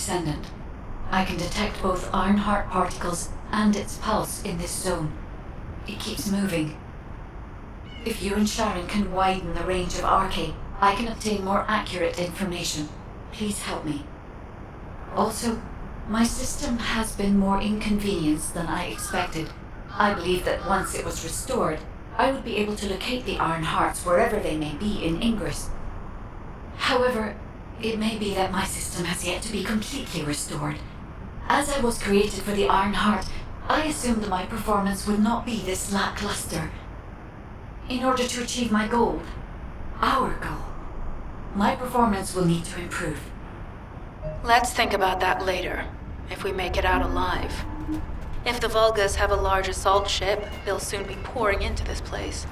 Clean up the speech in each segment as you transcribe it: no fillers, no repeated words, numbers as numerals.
Descendant. I can detect both Ironheart particles and its pulse in this zone. It keeps moving. If you and Sharon can widen the range of Arche, I can obtain more accurate information. Please help me. Also, my system has been more inconvenienced than I expected. I believe that once it was restored, I would be able to locate the Ironhearts wherever they may be in Ingress. However, it may be that my system has yet to be completely restored. As I was created for the Ironheart, I assumed my performance would not be this lackluster. In order to achieve my goal, our goal, my performance will need to improve. Let's think about that later, if we make it out alive. If the Vulgas have a large assault ship, they'll soon be pouring into this place.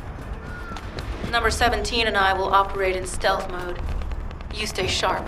Number 17 and I will operate in stealth mode. You stay sharp.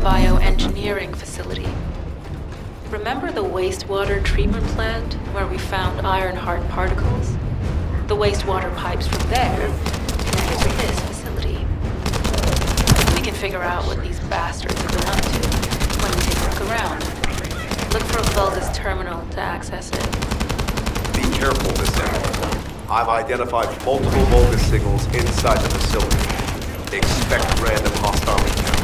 Bioengineering facility. Remember the wastewater treatment plant where we found Ironheart particles? The wastewater pipes from there connected to this facility. We can figure out what these bastards have been up to when we take a look around. Look for a Vulgus terminal to access it. Be careful, Descendant. I've identified multiple Vulgus signals inside the facility. Expect random hostile encounters.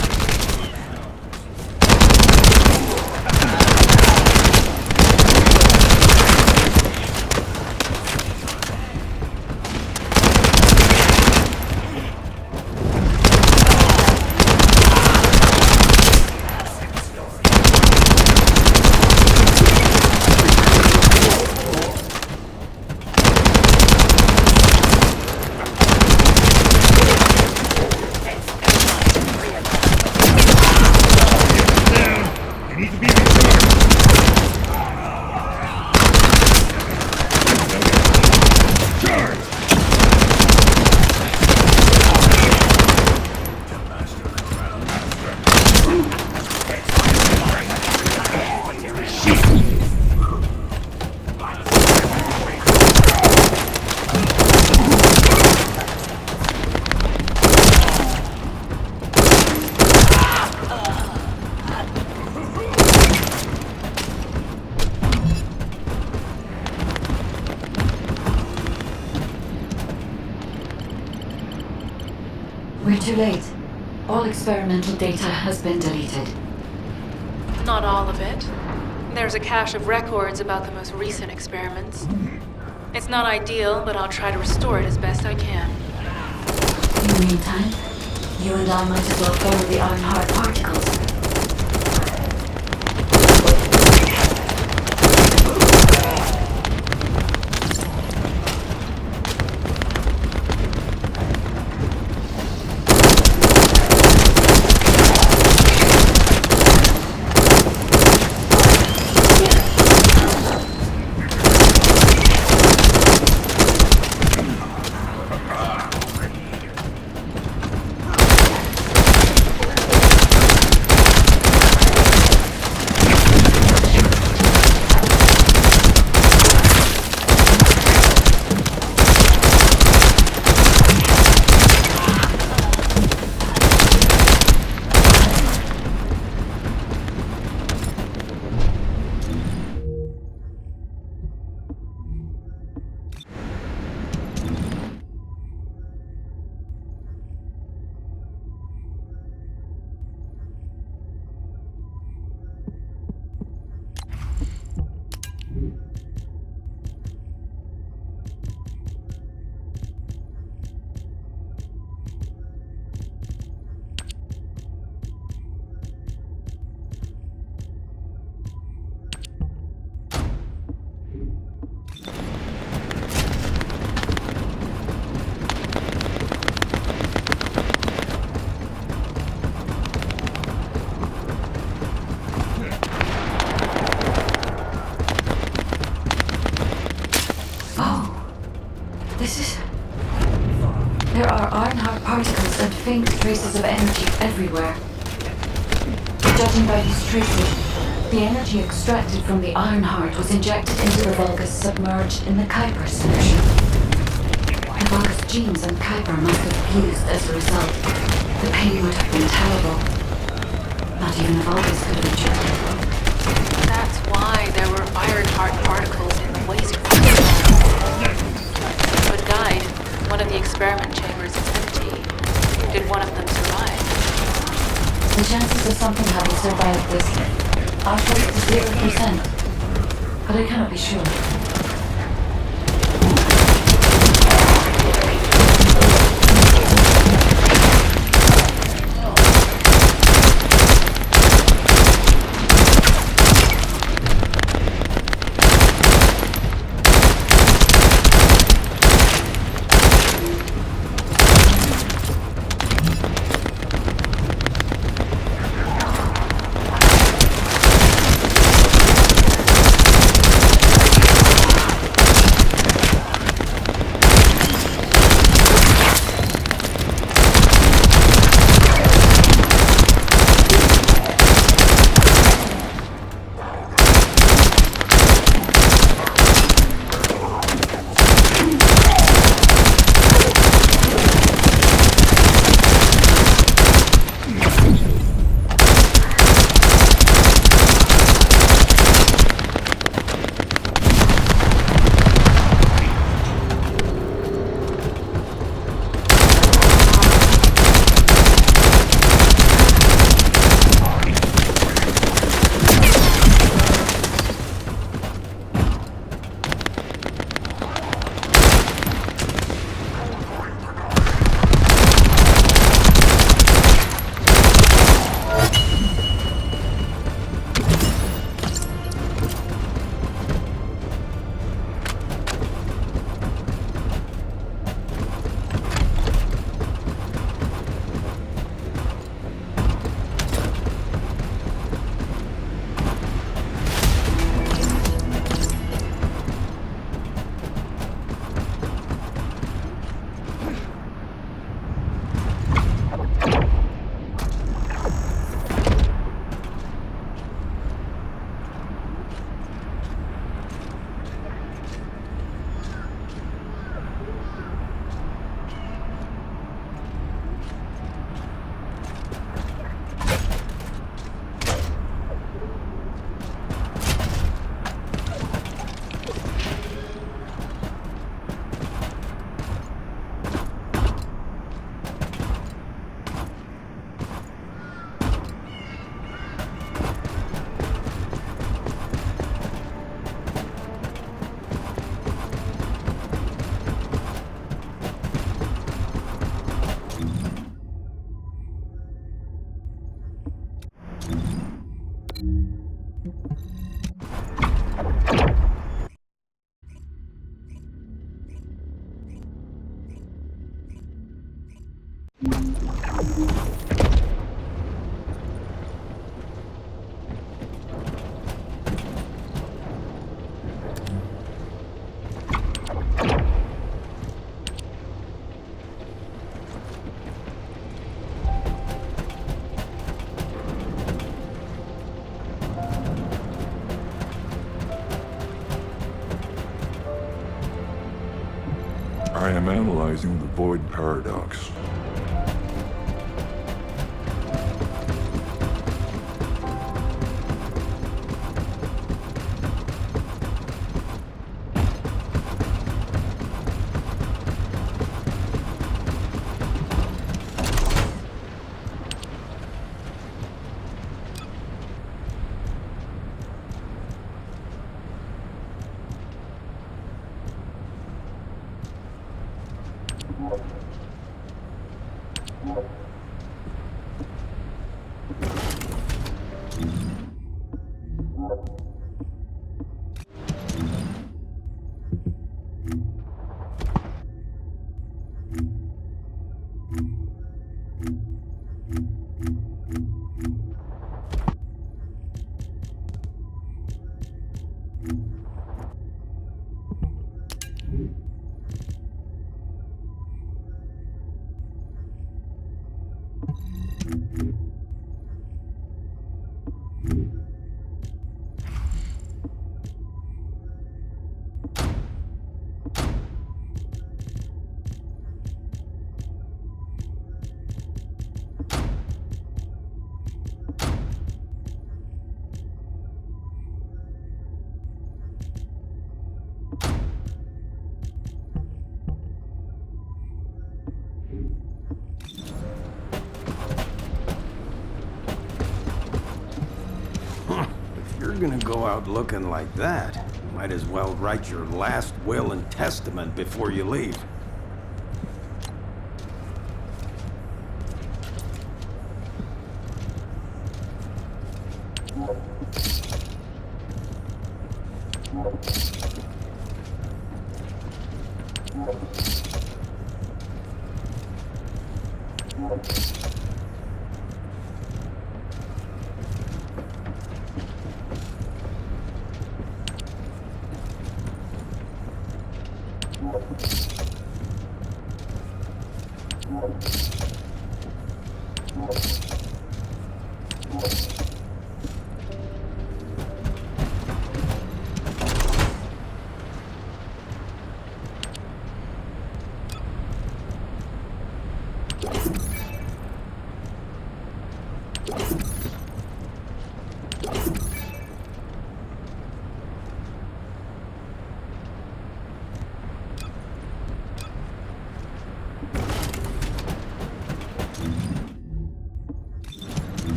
We're too late. All experimental data has been deleted. Not all of it. There's a cache of records about the most recent experiments. It's not ideal, but I'll try to restore it as best I can. In the meantime, you and I might as well ferry the Ironheart particles. and faint traces of energy everywhere. Judging by these traces, the energy extracted from the Ironheart was injected into the Vulgus submerged in the Kuiper solution. The Vulgus genes and Kuiper must have fused as a result. The pain would have been terrible. Not even the Vulgus could have endured it. That's why there were Ironheart particles in the waste. But died. One of the experiment chambers is empty. Did one of them survive? The chances of something having survived this are close to 0%, but I cannot be sure. I am analyzing the void paradox. If you're gonna go out looking like that, you might as well write your last will and testament before you leave.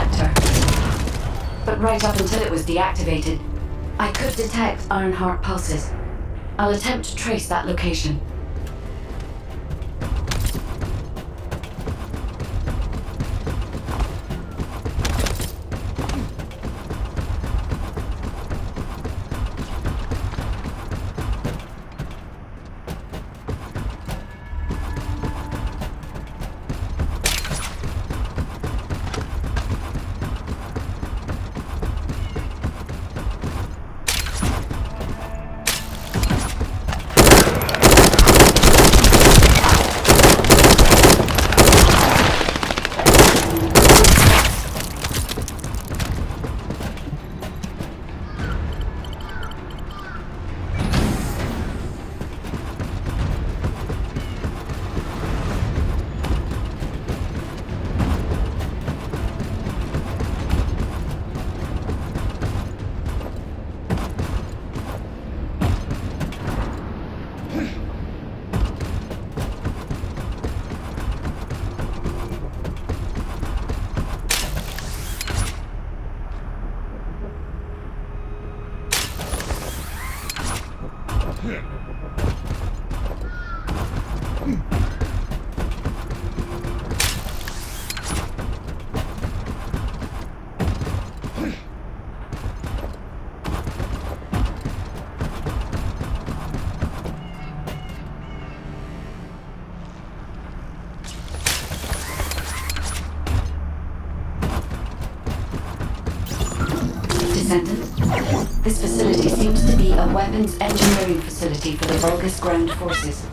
reactor. But right up until it was deactivated, I could detect Ironheart pulses. I'll attempt to trace that location. Descendant, this facility seems to be a weapons engineering facility for the Vulgus ground forces.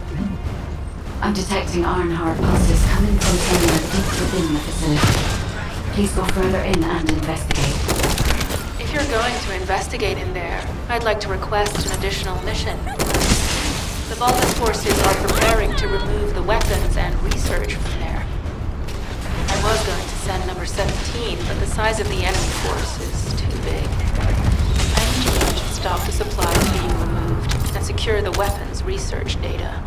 I'm detecting Ironheart pulses coming from somewhere deep within the facility. Please go further in and investigate. If you're going to investigate in there, I'd like to request an additional mission. The Vulgus forces are preparing to remove the weapons and research from there. I was going to send number 17, but the size of the enemy force is too big. I need you to stop the supplies being removed and secure the weapons research data.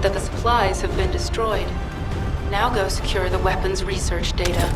That the supplies have been destroyed. Now go secure the weapons research data.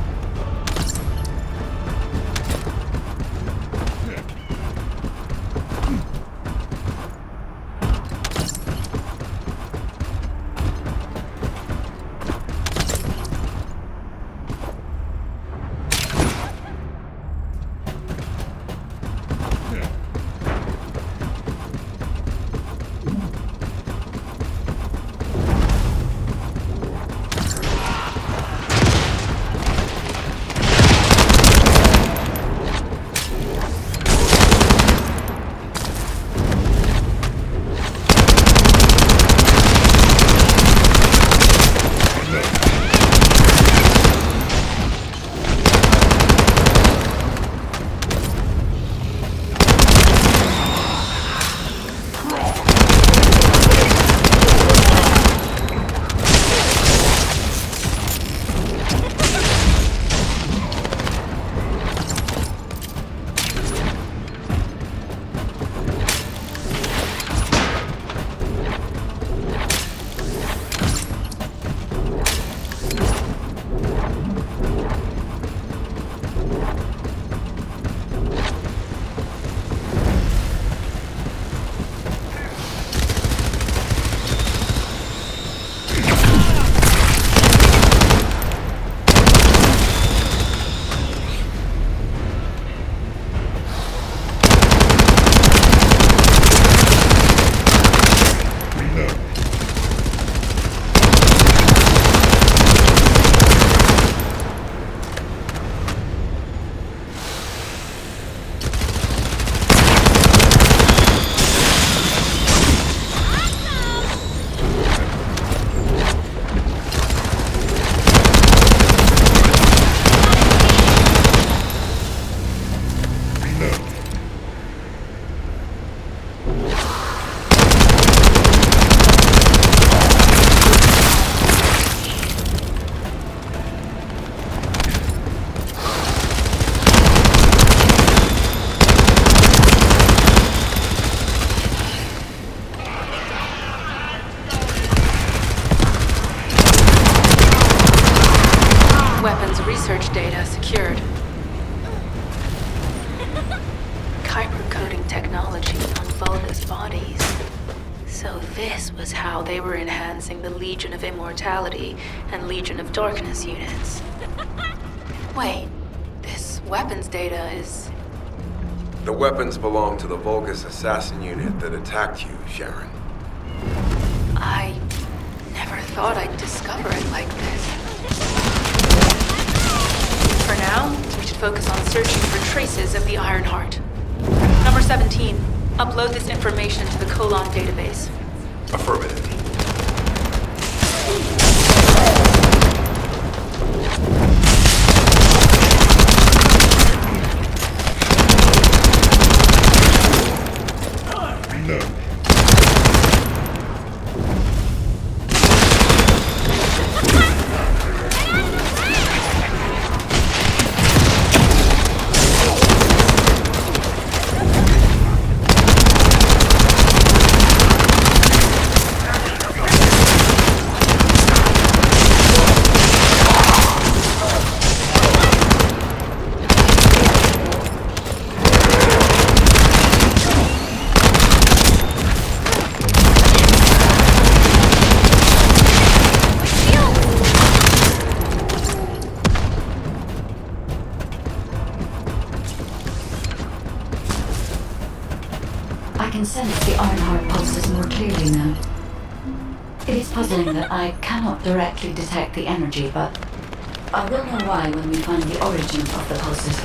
Weapons research data secured. Kyber coding technology on Vulga's bodies. So this was how they were enhancing the Legion of Immortality and Legion of Darkness units. Wait, this weapons data is... The weapons belong to the Vulgus assassin unit that attacked you, Sharon. I never thought I'd discover it like this. For now, we should focus on searching for traces of the Ironheart. Number 17, upload this information to the Colon database. Affirmative. I can sense the Ironheart pulses more clearly now. It is puzzling that I cannot directly detect the energy, but I will know why when we find the origin of the pulses.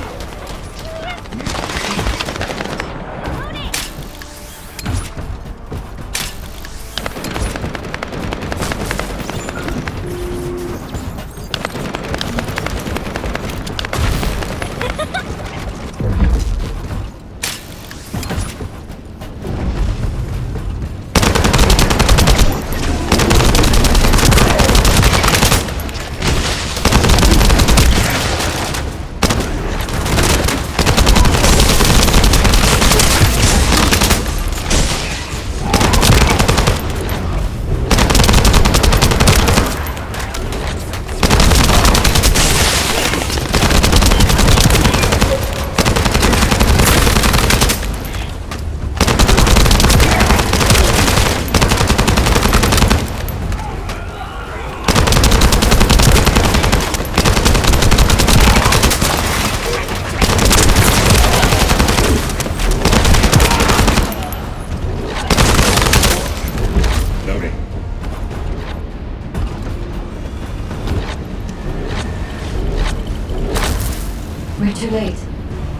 We're too late.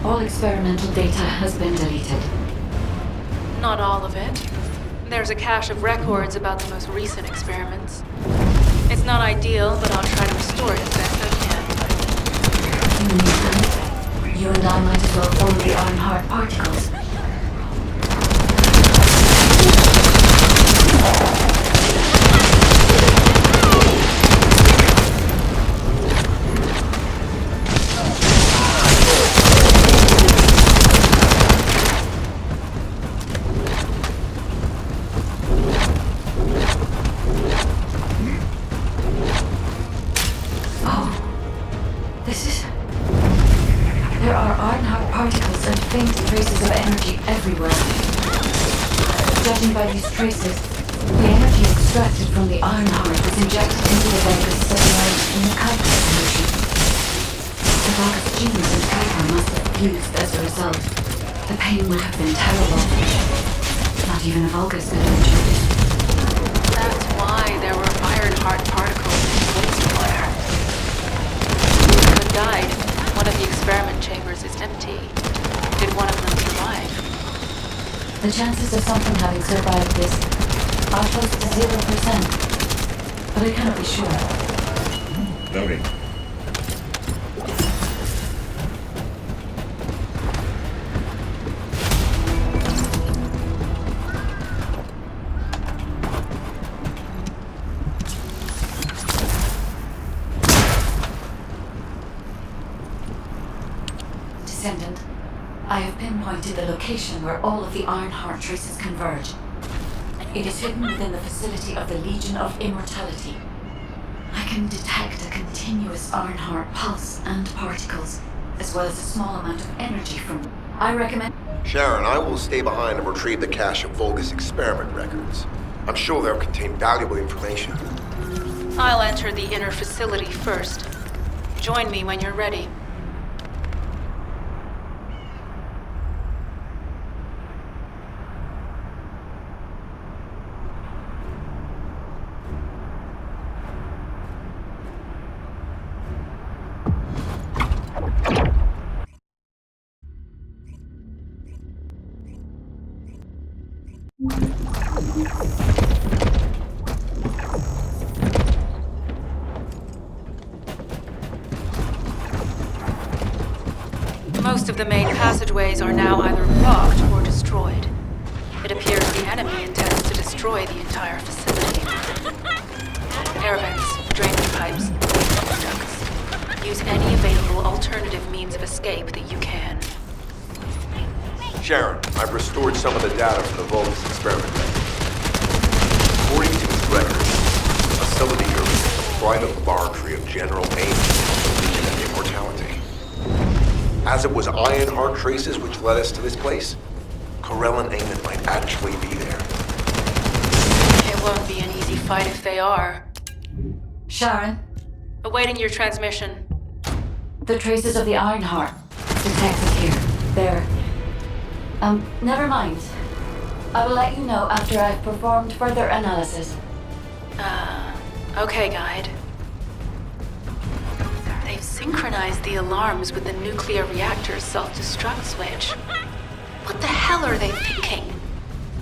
All experimental data has been deleted. Not all of it. There's a cache of records about the most recent experiments. It's not ideal, but I'll try to restore it as best I can. In the meantime, you and I might as well follow the Ironheart particles. There are Ironheart particles and faint traces of energy everywhere. Judging by these traces, the energy extracted from the Ironheart was injected into the Vulgus satellite in the Kuiper solution. The Vulgus genes and Kuiper must have fused as a result. The pain would have been terrible. Not even a Vulgus could have endured it. That's why there were Ironheart particles in the wastewater. One died. One of the experiment chambers is empty. Did one of them survive? The chances of something having survived this are close to 0%. But I cannot be sure. Loading. Descendant, I have pinpointed the location where all of the Ironheart traces converge. It is hidden within the facility of the Legion of Immortality. I can detect a continuous Ironheart pulse and particles, as well as a small amount of energy from them. I recommend... Sharon, I will stay behind and retrieve the cache of Vulgus experiment records. I'm sure they'll contain valuable information. I'll enter the inner facility first. Join me when you're ready. Most of the main passageways are now either blocked or destroyed. It appears the enemy intends to destroy the entire facility. Air vents, drainage pipes, ducts. Use any available alternative means of escape that you can. Sharon, I've restored some of the data from the Vulgus experiment records. According to these records, the facility here is the private laboratory of General Ames' Legion of Immortality. As it was Ironheart traces which led us to this place, Corell and Eamon might actually be there. It won't be an easy fight if they are. Sharon, Awaiting your transmission. the traces of the Ironheart detected here. They're... never mind. I will let you know after I've performed further analysis. Okay, Guide. They've synchronized the alarms with the nuclear reactor's self-destruct switch. What the hell are they thinking?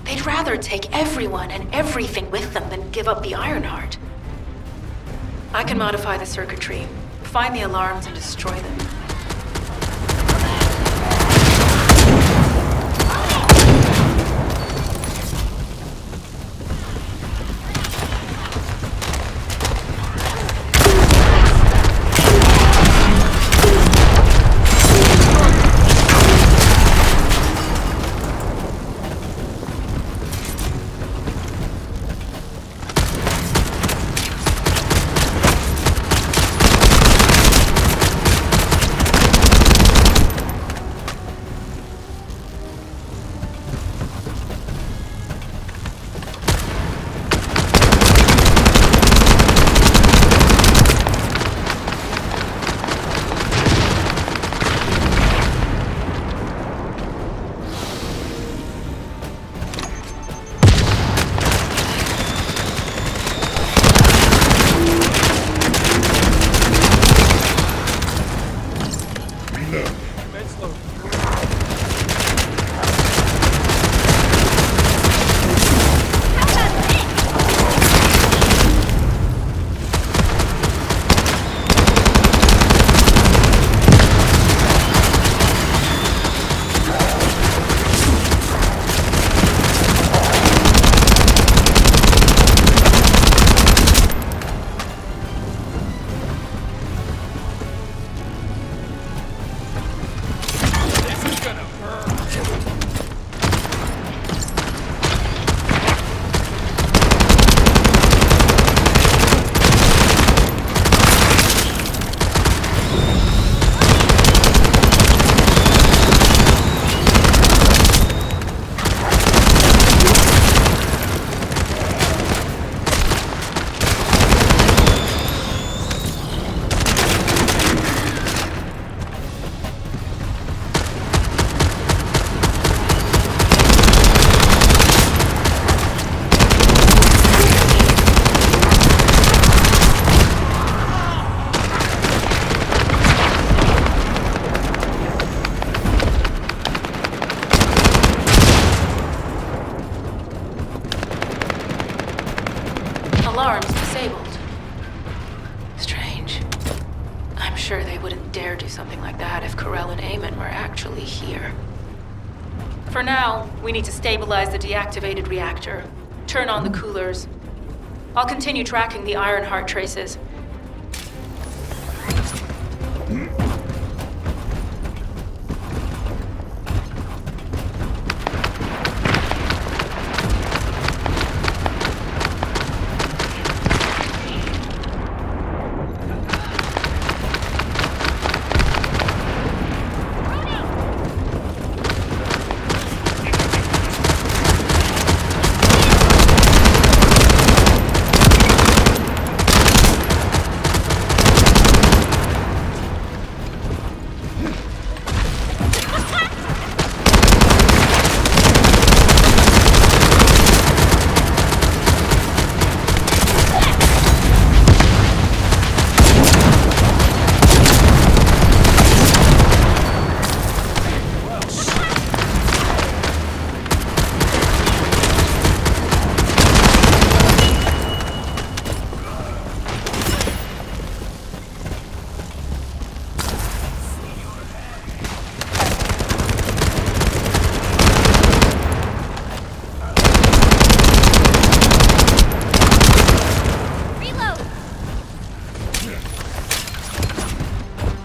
They'd rather take everyone and everything with them than give up the Ironheart. I can modify the circuitry, find the alarms and destroy them. Alarms disabled. Strange. I'm sure they wouldn't dare do something like that if Corell and Eamon were actually here. For now, we need to stabilize the deactivated reactor, turn on the coolers. I'll continue tracking the Ironheart traces.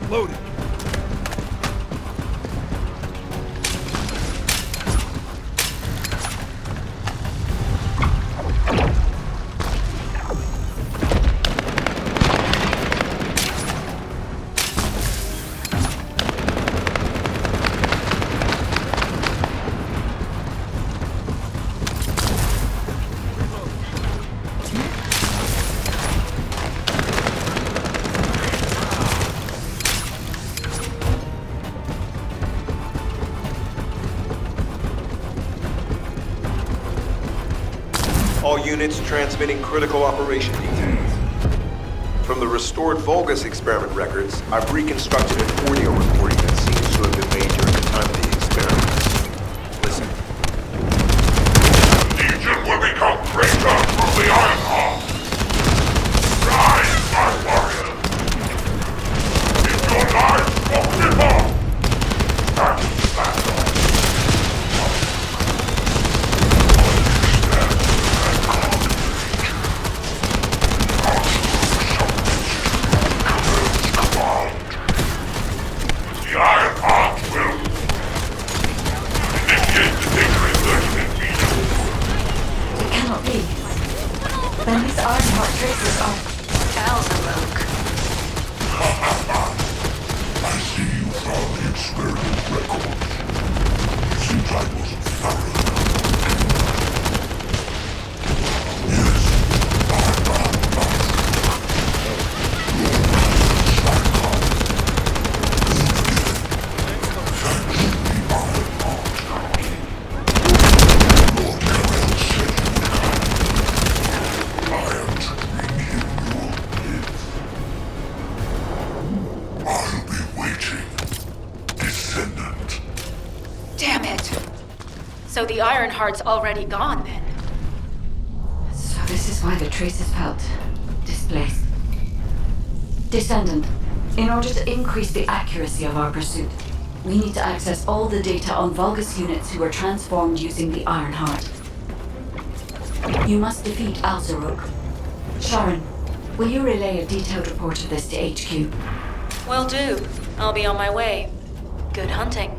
Loaded. All units transmitting critical operation details. From the restored Vulgus experiment records, I've reconstructed an audio recording that seems to have been made during the time of the experiments. Listen. Legion will become greater from the Iron Heart. Rise, my warrior. If your lives walk before, stand battle. The Iron Heart will initiate the victory version meeting. It cannot be. Then these Ironheart traces are... Alzarok. I see you found the experiment records. Seems I wasn't thorough enough. Yes, I'm not I'll be waiting, Descendant. Damn it! So the Ironheart's already gone then? So this is why the traces felt displaced. Descendant, in order to increase the accuracy of our pursuit, we need to access all the data on Vulgus units who were transformed using the Ironheart. You must defeat Alzarok. Sharon, will you relay a detailed report of this to HQ? Will do. I'll be on my way. Good hunting.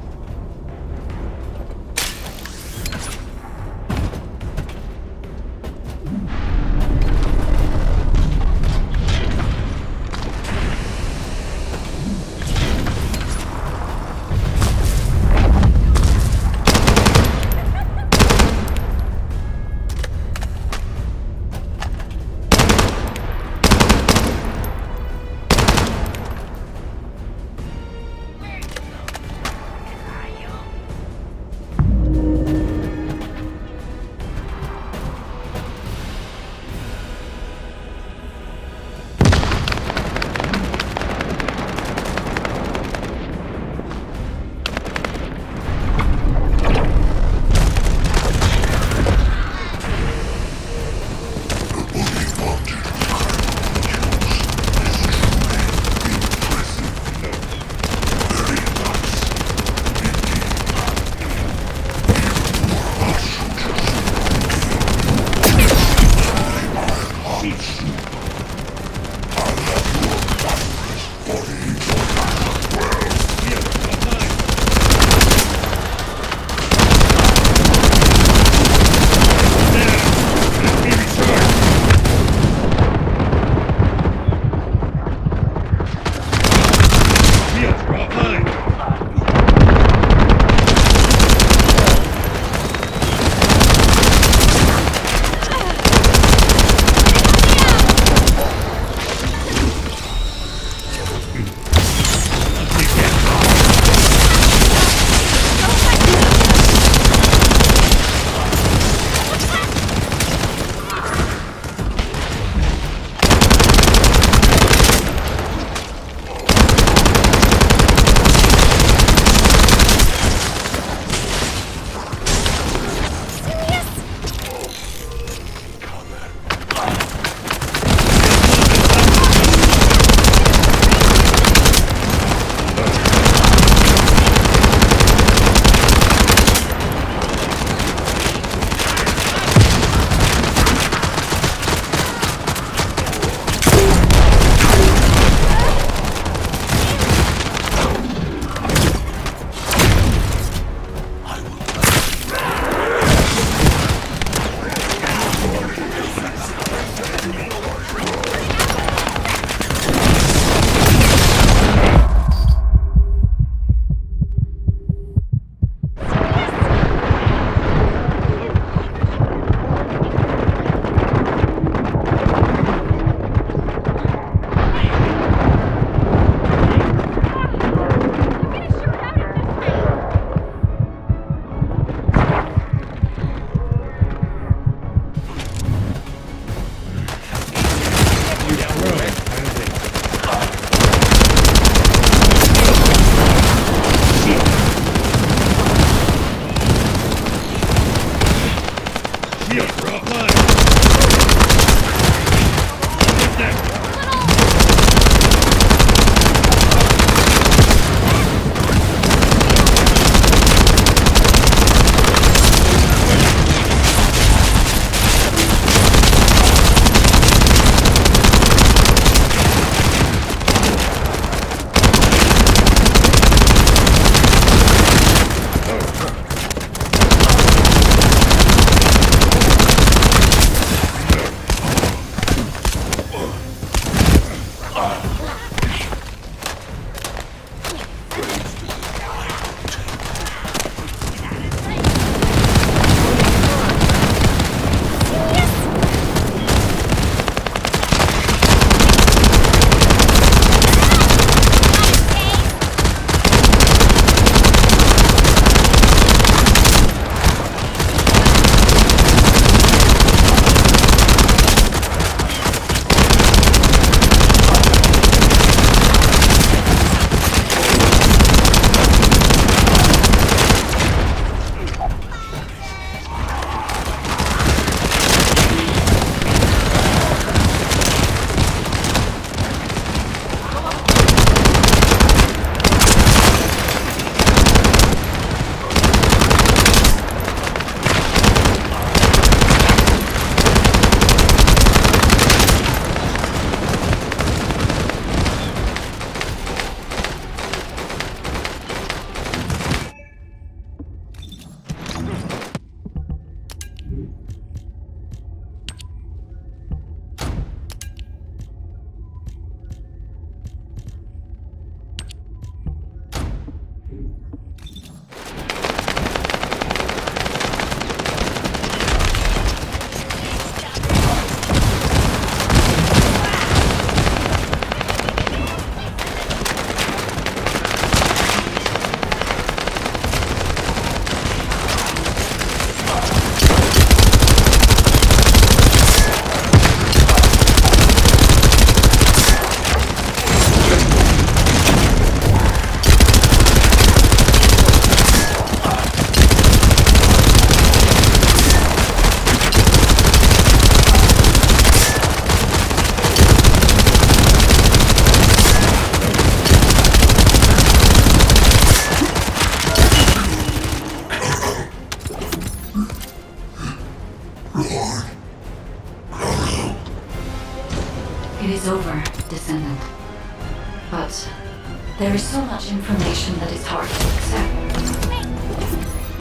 There is so much information that it's hard to accept.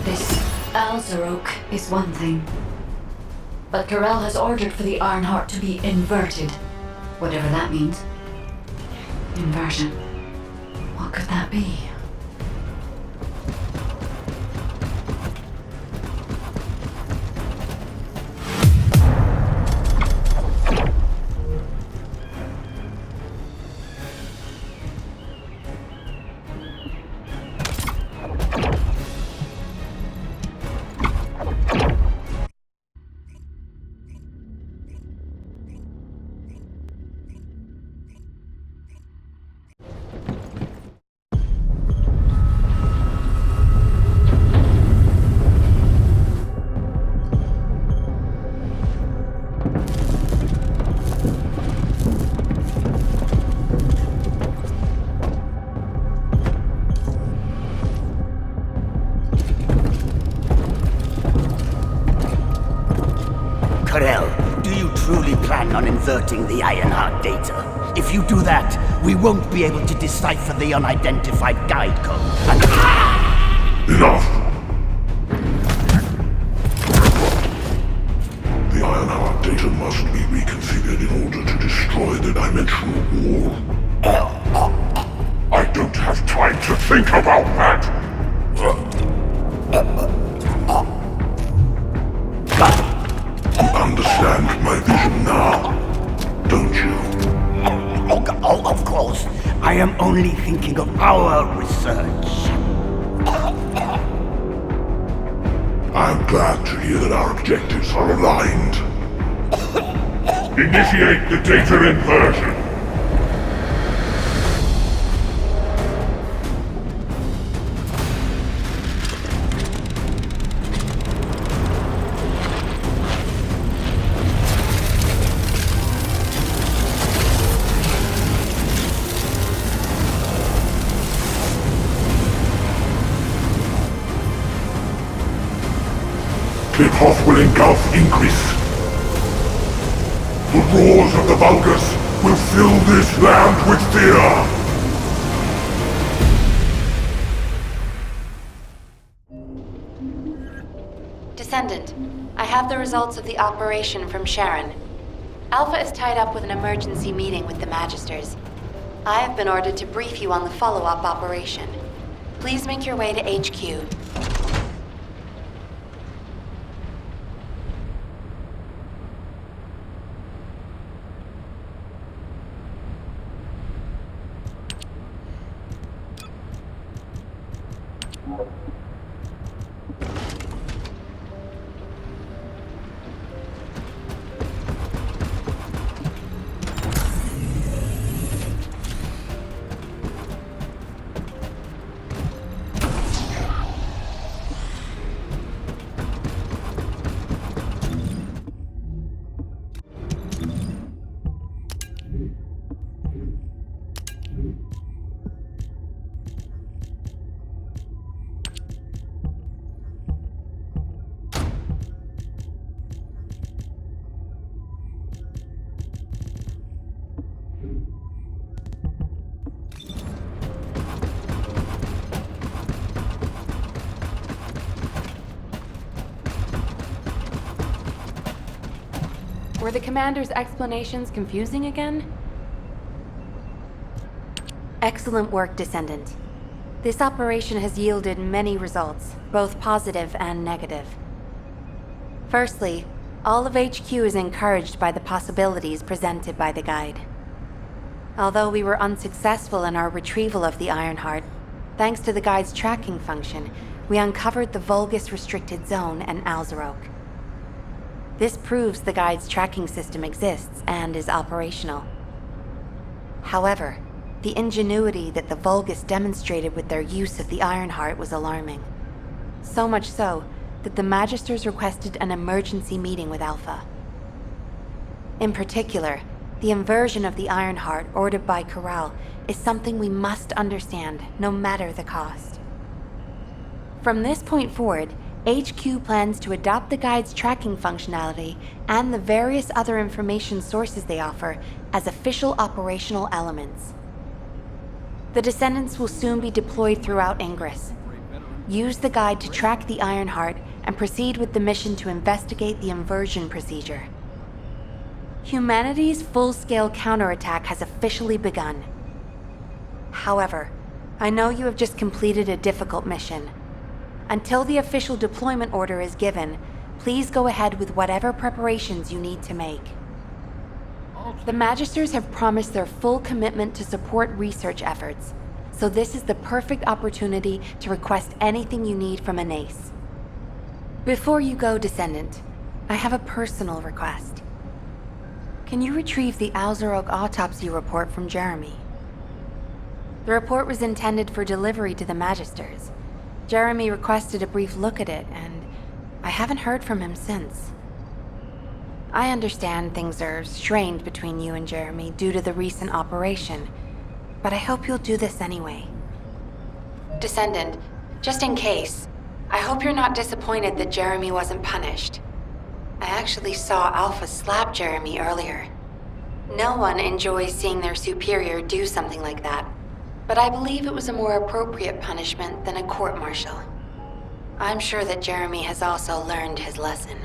This Alzarok is one thing. But Corel has ordered for the Ironheart to be inverted. Whatever that means. Inversion. What could that be? Corel, do you truly plan on inverting the Ironheart data? If you do that, we won't be able to decipher the unidentified guide code. Enough! The Ironheart data must be reconfigured in order to destroy the dimensional wall. I don't have time to think about that! You understand my vision now, don't you? Oh, of course. I am only thinking of our research. I'm glad to hear that our objectives are aligned. Initiate the data inversion. The path will engulf Increase. The roars of the Vulgus will fill this land with fear. Descendant, I have the results of the operation from Sharon. Alpha is tied up with an emergency meeting with the Magisters. I have been ordered to brief you on the follow-up operation. Please make your way to HQ. Were the Commander's explanations confusing again? Excellent work, Descendant. This operation has yielded many results, both positive and negative. Firstly, all of HQ is encouraged by the possibilities presented by the guide. Although we were unsuccessful in our retrieval of the Ironheart, thanks to the guide's tracking function, we uncovered the Vulgus restricted zone and Alzarok. This proves the guide's tracking system exists and is operational. However, the ingenuity that the Vulgus demonstrated with their use of the Ironheart was alarming. So much so that the Magisters requested an emergency meeting with Alpha. In particular, the inversion of the Ironheart ordered by Corel is something we must understand, no matter the cost. From this point forward, HQ plans to adopt the guide's tracking functionality and the various other information sources they offer as official operational elements. The Descendants will soon be deployed throughout Ingress. Use the guide to track the Ironheart and proceed with the mission to investigate the inversion procedure. Humanity's full-scale counterattack has officially begun. However, I know you have just completed a difficult mission. Until the official deployment order is given, please go ahead with whatever preparations you need to make. The Magisters have promised their full commitment to support research efforts, so this is the perfect opportunity to request anything you need from an ace. Before you go, Descendant, I have a personal request. Can you retrieve the Alzarok autopsy report from Jeremy? The report was intended for delivery to the Magisters. Jeremy requested a brief look at it, and I haven't heard from him since. I understand things are strained between you and Jeremy due to the recent operation, but I hope you'll do this anyway. Descendant, just in case, I hope you're not disappointed that Jeremy wasn't punished. I actually saw Alpha slap Jeremy earlier. No one enjoys seeing their superior do something like that, but I believe it was a more appropriate punishment than a court-martial. I'm sure that Jeremy has also learned his lesson.